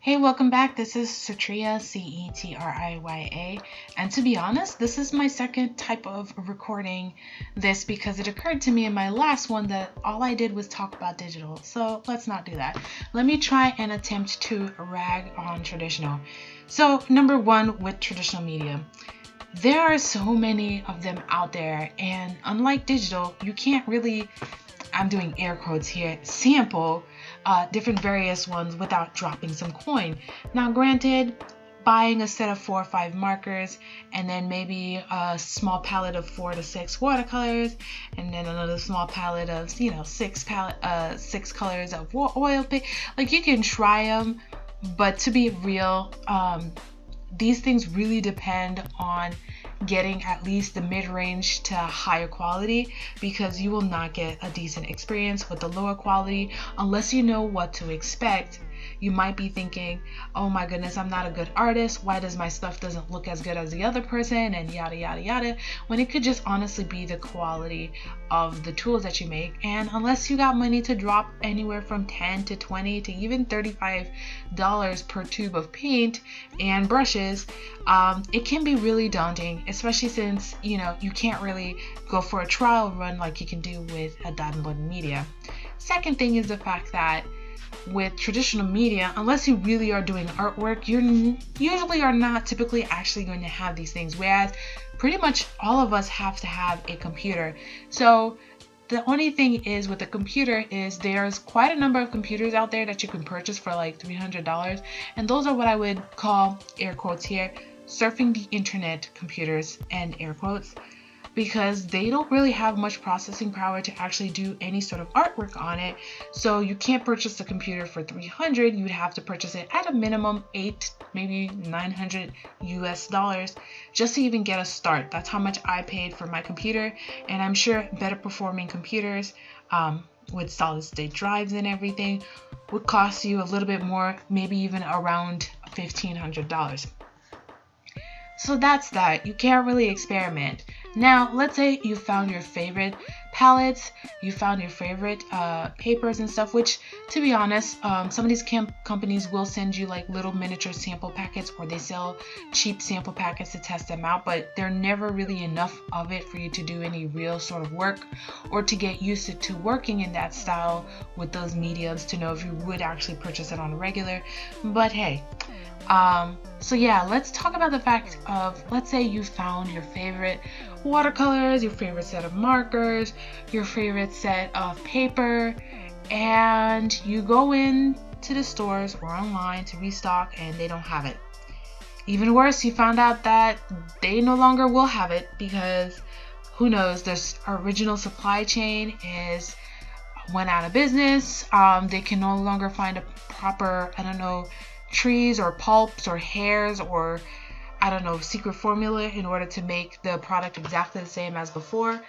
Hey, welcome back. This is Cetriya, Cetriya, and to be honest, this is my second type of recording this because it occurred to me in my last one that all I did was talk about digital, so let's not do that. Let me try and attempt to rag on traditional. So, number one, with traditional media. There are so many of them out there, and unlike digital, you can't really, I'm doing air quotes here, sample different various ones without dropping some coin. Now granted, buying a set of 4 or 5 markers and then maybe a small palette of 4 to 6 watercolors and then another small palette of 6 colors of oil paint, like you can try them, but to be real, these things really depend on getting at least the mid-range to higher quality, because you will not get a decent experience with the lower quality unless you know what to expect. You might be thinking, oh my goodness, I'm not a good artist, why does my stuff doesn't look as good as the other person, and yada yada yada, when it could just honestly be the quality of the tools that you make. And unless you got money to drop anywhere from $10 to $20 to even $35 per tube of paint and brushes, it can be really daunting, especially since you can't really go for a trial run like you can do with a download media. Second thing is the fact that with traditional media, unless you really are doing artwork, you usually are not typically actually going to have these things, whereas pretty much all of us have to have a computer. So the only thing is with the computer is there's quite a number of computers out there that you can purchase for like $300, and those are what I would call, air quotes here, surfing the internet computers, and air quotes, because they don't really have much processing power to actually do any sort of artwork on it. So you can't purchase the computer for $300. You'd have to purchase it at a minimum $800, maybe $900 US just to even get a start. That's how much I paid for my computer, and I'm sure better performing computers with solid state drives and everything would cost you a little bit more, maybe even around $1,500. So that's that. You can't really experiment. Now, let's say you found your favorite palettes, you found your favorite papers and stuff, which, to be honest, some of these companies will send you like little miniature sample packets, or they sell cheap sample packets to test them out, but they're never really enough of it for you to do any real sort of work or to get used to working in that style with those mediums to know if you would actually purchase it on a regular. But hey, so yeah, let's talk about the fact of, let's say you found your favorite watercolors, your favorite set of markers, your favorite set of paper, and you go in to the stores or online to restock and they don't have it. Even worse, you found out that they no longer will have it because, who knows, this original supply chain went out of business. They can no longer find a proper, trees or pulps or hairs or secret formula in order to make the product exactly the same as before.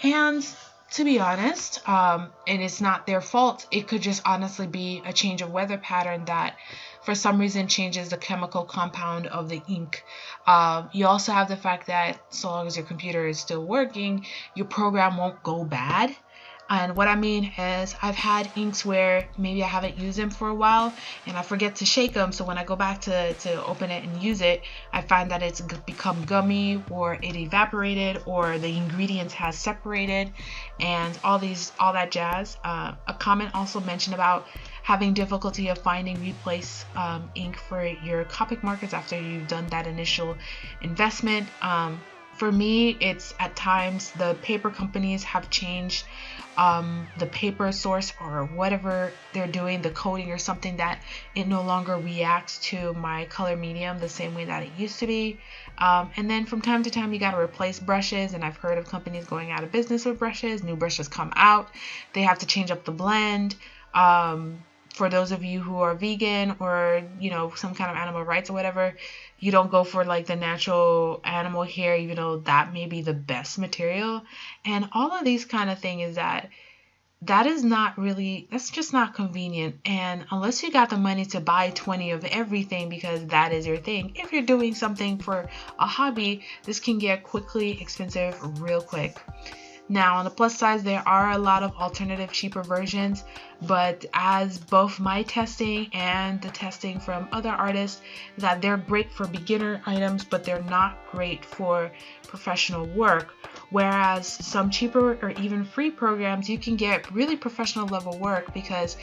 And to be honest, and it's not their fault, it could just honestly be a change of weather pattern that for some reason changes the chemical compound of the ink. You also have the fact that so long as your computer is still working, your program won't go bad. And what I mean is, I've had inks where maybe I haven't used them for a while and I forget to shake them, so when I go back to open it and use it, I find that it's become gummy, or it evaporated, or the ingredients has separated, and all that jazz. A comment also mentioned about having difficulty of finding replace ink for your Copic markers after you've done that initial investment. For me, it's at times the paper companies have changed the paper source or whatever they're doing, the coating or something, that it no longer reacts to my color medium the same way that it used to be. And then from time to time you got to replace brushes, and I've heard of companies going out of business with brushes. New brushes come out, they have to change up the blend. For those of you who are vegan or some kind of animal rights or whatever, you don't go for like the natural animal hair, even though that may be the best material. And all of these kind of things that's just not convenient. And unless you got the money to buy 20 of everything because that is your thing, if you're doing something for a hobby, this can get quickly expensive real quick. Now, on the plus side, there are a lot of alternative, cheaper versions, but as both my testing and the testing from other artists, that they're great for beginner items, but they're not great for professional work. Whereas some cheaper or even free programs, you can get really professional level work, because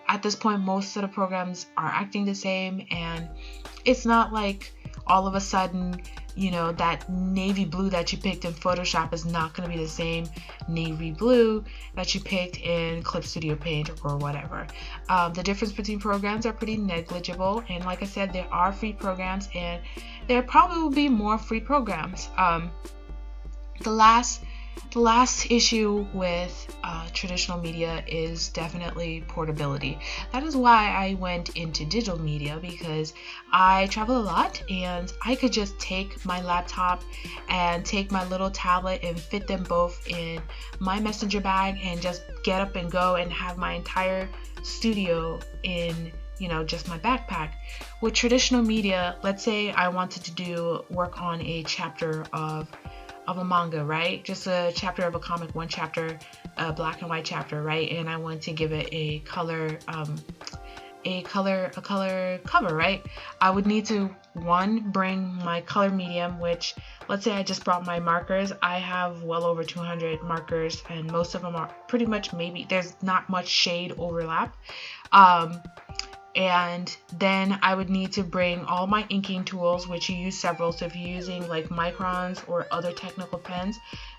at this point, most of the programs are acting the same, and it's not like all of a sudden, that navy blue that you picked in Photoshop is not going to be the same navy blue that you picked in Clip Studio Paint or whatever. The difference between programs are pretty negligible, and like I said, there are free programs, and there probably will be more free programs. The last issue with traditional media is definitely portability. That is why I went into digital media, because I travel a lot and I could just take my laptop and take my little tablet and fit them both in my messenger bag and just get up and go and have my entire studio in just my backpack. With traditional media, let's say I wanted to do work on a chapter of a manga, right? Just a chapter of a comic, one chapter, a black and white chapter, right? And I want to give it a color cover, right? I would need to, one, bring my color medium, which, let's say I just brought my markers. I have well over 200 markers, and most of them are pretty much, maybe there's not much shade overlap. And then I would need to bring all my inking tools, which you use several. So if you're using like microns or other technical pens,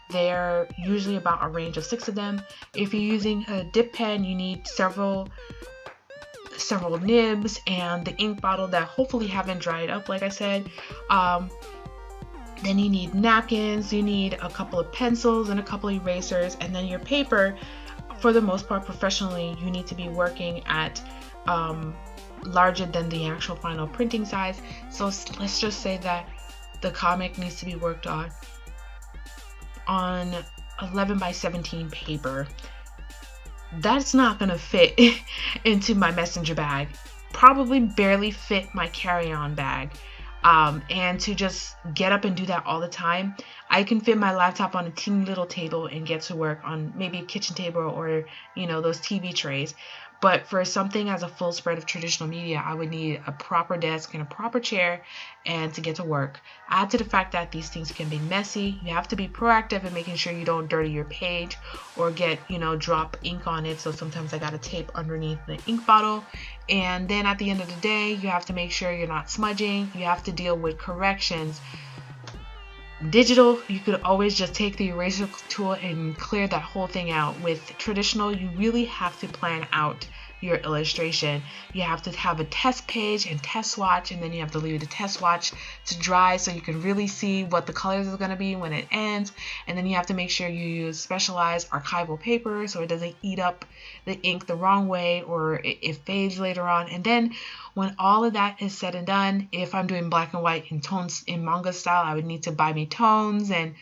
they're usually about a range of 6 of them. If you're using a dip pen, you need several nibs and the ink bottle that hopefully haven't dried up, like I said. Then you need napkins, you need a couple of pencils and a couple of erasers, and then your paper, for the most part professionally, you need to be working at larger than the actual final printing size. So let's just say that the comic needs to be worked on 11 by 17 paper. That's not gonna fit into my messenger bag, probably barely fit my carry-on bag. And to just get up and do that all the time, I can fit my laptop on a teeny little table and get to work on maybe a kitchen table or those TV trays. But for something as a full spread of traditional media, I would need a proper desk and a proper chair and to get to work. Add to the fact that these things can be messy. You have to be proactive in making sure you don't dirty your page or get, drop ink on it. So sometimes I got to tape underneath the ink bottle. And then at the end of the day, you have to make sure you're not smudging. You have to deal with corrections. Digital, you could always just take the eraser tool and clear that whole thing out. With traditional, you really have to plan out your illustration. You have to have a test page and test swatch, and then you have to leave the test swatch to dry so you can really see what the colors are going to be when it ends. And then you have to make sure you use specialized archival paper so it doesn't eat up the ink the wrong way or it fades later on. And then when all of that is said and done, if I'm doing black and white in tones in manga style, I would need to buy me tones and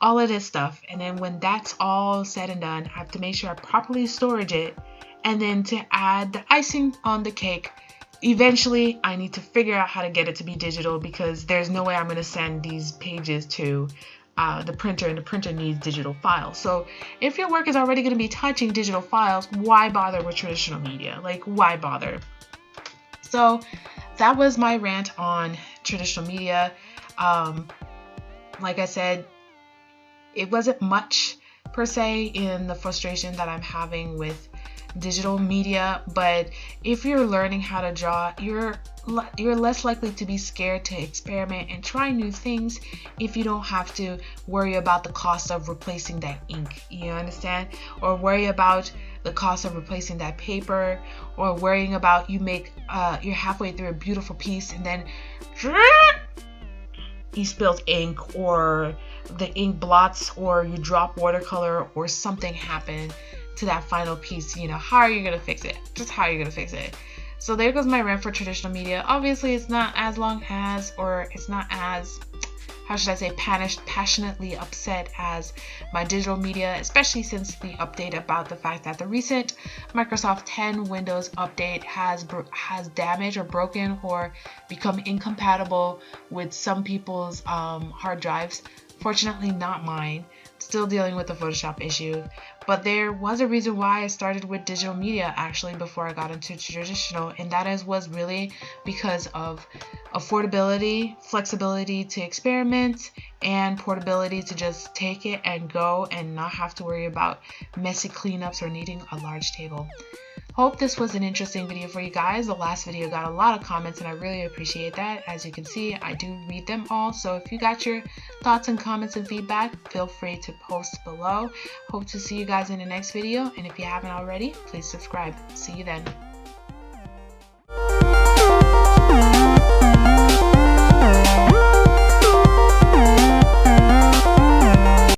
all of this stuff. And then when that's all said and done, I have to make sure I properly storage it. And then to add the icing on the cake, eventually I need to figure out how to get it to be digital, because there's no way I'm going to send these pages to the printer, and the printer needs digital files. So if your work is already going to be touching digital files, why bother with traditional media? Like, why bother? So that was my rant on traditional media. Like I said, it wasn't much per se in the frustration that I'm having with digital media, but if you're learning how to draw, you're less likely to be scared to experiment and try new things if you don't have to worry about the cost of replacing that ink, you understand, or worry about the cost of replacing that paper, or worrying about you're halfway through a beautiful piece and then you spilled ink, or the ink blots, or you drop watercolor, or something happened to that final piece. How are you going to fix it? Just how are you going to fix it? So there goes my rant for traditional media. Obviously, it's not as long as, or it's not as, how should I say, passionately upset as my digital media, especially since the update about the fact that the recent Microsoft 10 Windows update has damaged or broken or become incompatible with some people's hard drives. Fortunately, not mine. still dealing with the Photoshop issue. But there was a reason why I started with digital media actually before I got into traditional, and that was really because of affordability, flexibility to experiment, and portability to just take it and go and not have to worry about messy cleanups or needing a large table. Hope this was an interesting video for you guys. The last video got a lot of comments and I really appreciate that. As you can see, I do read them all. So if you got your thoughts and comments and feedback, feel free to post below. Hope to see you guys in the next video. And if you haven't already, please subscribe. See you then.